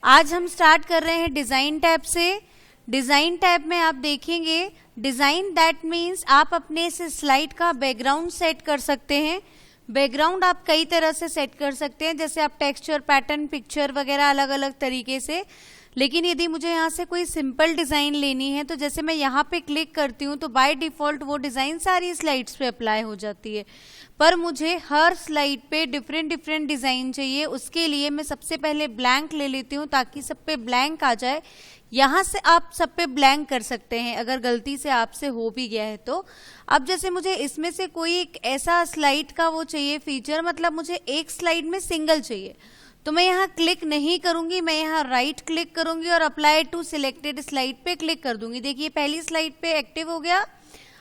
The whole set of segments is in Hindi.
आज हम स्टार्ट कर रहे हैं डिज़ाइन टैब से। डिज़ाइन टैब में आप देखेंगे डिज़ाइन, दैट मीन्स आप अपने इस स्लाइड का बैकग्राउंड सेट कर सकते हैं। बैकग्राउंड आप कई तरह से सेट कर सकते हैं, जैसे आप टेक्सचर, पैटर्न, पिक्चर वगैरह अलग अलग तरीके से। लेकिन यदि मुझे यहाँ से कोई सिंपल डिज़ाइन लेनी है तो जैसे मैं यहाँ पे क्लिक करती हूँ तो बाय डिफ़ॉल्ट वो डिज़ाइन सारी स्लाइड्स पे अप्लाई हो जाती है। पर मुझे हर स्लाइड पे डिफरेंट डिज़ाइन चाहिए, उसके लिए मैं सबसे पहले ब्लैंक ले लेती हूँ ताकि सब पे ब्लैंक आ जाए। यहाँ से आप सब पे ब्लैंक कर सकते हैं अगर गलती से आपसे हो भी गया है तो। अब जैसे मुझे इसमें से कोई एक ऐसा स्लाइड का वो चाहिए फीचर, मतलब मुझे एक स्लाइड में सिंगल चाहिए, तो मैं यहाँ क्लिक नहीं करूंगी, मैं यहाँ राइट क्लिक करूंगी और अप्लाई टू सिलेक्टेड स्लाइड पे क्लिक कर दूंगी। देखिए पहली स्लाइड पे एक्टिव हो गया।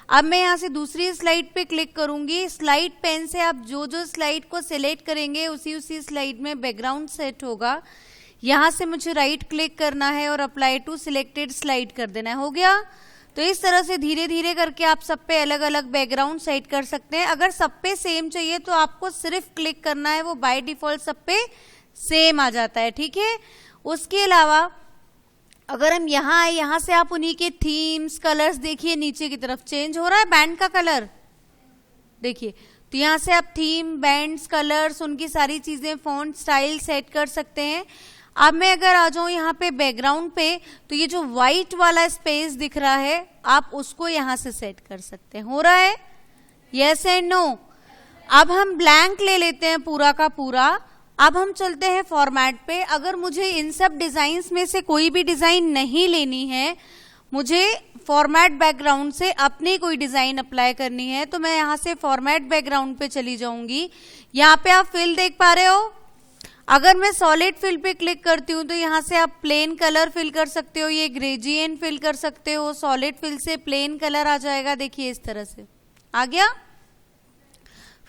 अब मैं यहाँ से दूसरी स्लाइड पे क्लिक करूंगी। स्लाइड पेन से आप जो जो स्लाइड को सिलेक्ट करेंगे उसी स्लाइड में बैकग्राउंड सेट होगा। यहाँ से मुझे राइट क्लिक करना है और अप्लाई टू सिलेक्टेड स्लाइड कर देना है। हो गया। तो इस तरह से धीरे धीरे करके आप सब पे अलग अलग बैकग्राउंड सेट कर सकते हैं। अगर सब पे सेम चाहिए तो आपको सिर्फ क्लिक करना है, वो बाय डिफॉल्ट सब पे सेम आ जाता है, ठीक है। उसके अलावा अगर हम यहाँ आए, यहाँ से आप उन्हीं के थीम्स, कलर्स देखिए नीचे की तरफ चेंज हो रहा है बैंड का कलर, देखिए। तो यहाँ से आप थीम, बैंड्स, कलर्स, उनकी सारी चीजें, फॉन्ट स्टाइल सेट कर सकते हैं। अब मैं अगर आ जाऊं यहाँ पे बैकग्राउंड पे तो ये जो व्हाइट वाला स्पेस दिख रहा है आप उसको यहाँ से सेट कर सकते हैं। हो रहा है? Yes and no. अब हम ब्लैंक ले लेते हैं पूरा का पूरा। अब हम चलते हैं फॉर्मेट पे। अगर मुझे इन सब डिजाइन्स में से कोई भी डिजाइन नहीं लेनी है, मुझे फॉर्मेट बैकग्राउंड से अपनी कोई डिजाइन अप्लाई करनी है, तो मैं यहाँ से फॉर्मेट बैकग्राउंड पे चली जाऊंगी। यहाँ पे आप फिल देख पा रहे हो। अगर मैं सॉलिड फिल पे क्लिक करती हूँ तो यहाँ से आप प्लेन कलर फिल कर सकते हो, ये ग्रेडियंट फिल कर सकते हो। सॉलिड फिल से प्लेन कलर आ जाएगा, देखिए इस तरह से आ गया।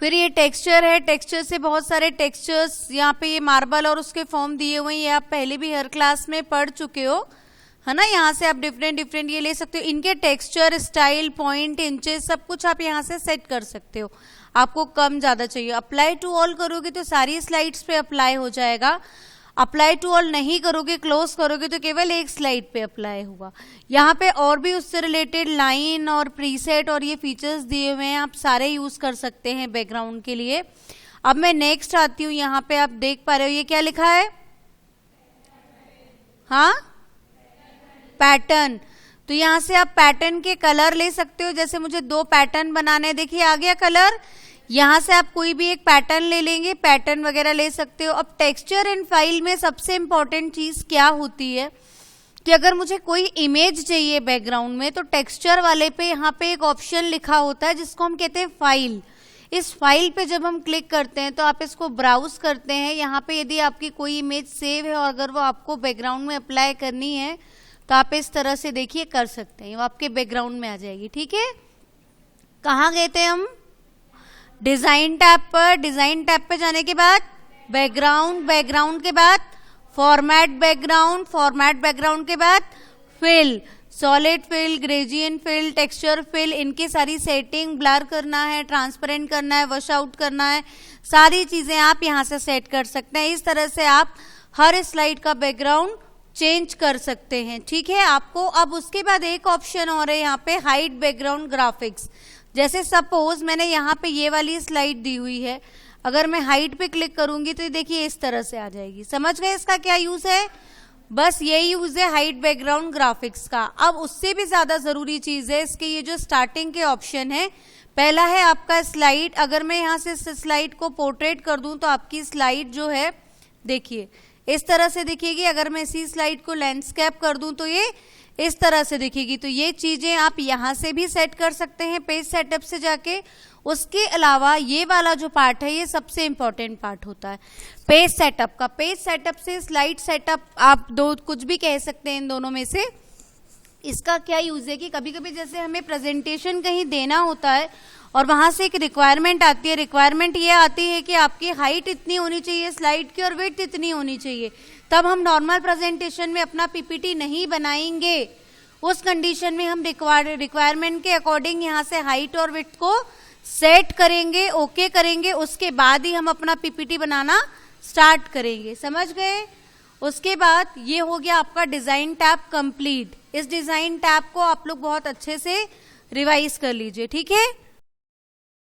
फिर ये टेक्सचर है, टेक्सचर से बहुत सारे टेक्सचर्स, यहाँ पे ये मार्बल और उसके फॉर्म दिए हुए हैं, ये आप पहले भी हर क्लास में पढ़ चुके हो, है ना। यहाँ से आप डिफरेंट ये ले सकते हो। इनके टेक्सचर, स्टाइल, पॉइंट, इंचेस, सब कुछ आप यहाँ से सेट कर सकते हो। आपको कम ज्यादा चाहिए, अप्लाई टू ऑल करोगे तो सारी स्लाइड्स पे अप्लाई हो जाएगा। अप्लाई टू ऑल नहीं करोगे, क्लोज करोगे तो केवल एक स्लाइड पे अप्लाई होगा। यहाँ पे और भी उससे रिलेटेड लाइन और प्रीसेट और ये फीचर्स दिए हुए हैं, आप सारे यूज कर सकते हैं बैकग्राउंड के लिए। अब मैं नेक्स्ट आती हूँ। यहाँ पे आप देख पा रहे हो ये क्या लिखा है? हाँ, पैटर्न। तो यहाँ से आप पैटर्न के कलर ले सकते हो। जैसे मुझे 2 पैटर्न बनाने हैं, देखिए आ गया कलर। यहाँ से आप कोई भी एक पैटर्न ले लेंगे, पैटर्न वगैरह ले सकते हो। अब टेक्सचर एंड फाइल में सबसे इंपॉर्टेंट चीज क्या होती है कि अगर मुझे कोई इमेज चाहिए बैकग्राउंड में तो टेक्सचर वाले पे यहाँ पे एक ऑप्शन लिखा होता है जिसको हम कहते हैं फाइल। इस फाइल पे जब हम क्लिक करते हैं तो आप इसको ब्राउज करते हैं। यहाँ पे यदि आपकी कोई इमेज सेव है और अगर वो आपको बैकग्राउंड में अप्लाई करनी है तो आप इस तरह से देखिए कर सकते हैं, वो आपके बैकग्राउंड में आ जाएगी, ठीक है। कहाँ गए थे हम? डिजाइन टैब पर। डिजाइन टैब पे जाने के बाद बैकग्राउंड, बैकग्राउंड के बाद फॉर्मेट बैकग्राउंड, फॉर्मेट बैकग्राउंड के बाद fill, solid fill, gradient fill, texture fill, इनकी सारी सेटिंग, ब्लर करना है, ट्रांसपेरेंट करना है, वॉश आउट करना है, सारी चीजें आप यहाँ से सेट कर सकते हैं। इस तरह से आप हर स्लाइड का बैकग्राउंड चेंज कर सकते हैं, ठीक है। आपको अब उसके बाद एक ऑप्शन और है यहाँ पे, हाइड बैकग्राउंड ग्राफिक्स। जैसे सपोज मैंने यहाँ पे ये वाली स्लाइड दी हुई है, अगर मैं हाइड पे क्लिक करूंगी तो देखिए इस तरह से आ जाएगी। समझ गए इसका क्या यूज है? बस यही यूज है हाइड बैकग्राउंड ग्राफिक्स का। अब उससे भी ज्यादा जरूरी चीज है इसके ये जो स्टार्टिंग के ऑप्शन है। पहला है आपका स्लाइड। अगर मैं यहाँ से स्लाइड को पोर्ट्रेट कर दूं तो आपकी स्लाइड जो है देखिए इस तरह से दिखेगी। अगर मैं इसी स्लाइड को लैंडस्केप कर दूं तो ये इस तरह से दिखेगी। तो ये चीजें आप यहाँ से भी सेट कर सकते हैं पेज सेटअप से जाके। उसके अलावा ये वाला जो पार्ट है ये सबसे इंपॉर्टेंट पार्ट होता है पेज सेटअप का। पेज सेटअप से स्लाइड सेटअप, आप दो कुछ भी कह सकते हैं इन दोनों में से। इसका क्या यूज है कि कभी कभी जैसे हमें प्रेजेंटेशन कहीं देना होता है और वहां से एक रिक्वायरमेंट आती है। रिक्वायरमेंट ये आती है कि आपकी हाइट इतनी होनी चाहिए स्लाइड की और विड्थ इतनी होनी चाहिए, तब हम नॉर्मल प्रेजेंटेशन में अपना पीपीटी नहीं बनाएंगे। उस कंडीशन में हम रिक्वायरमेंट के अकॉर्डिंग यहाँ से हाइट और विड्थ को सेट करेंगे, ओके करेंगे, उसके बाद ही हम अपना पीपीटी बनाना स्टार्ट करेंगे। समझ गए? उसके बाद ये हो गया आपका डिजाइन टैब कंप्लीट। इस डिजाइन टैब को आप लोग बहुत अच्छे से रिवाइज कर लीजिए, ठीक है।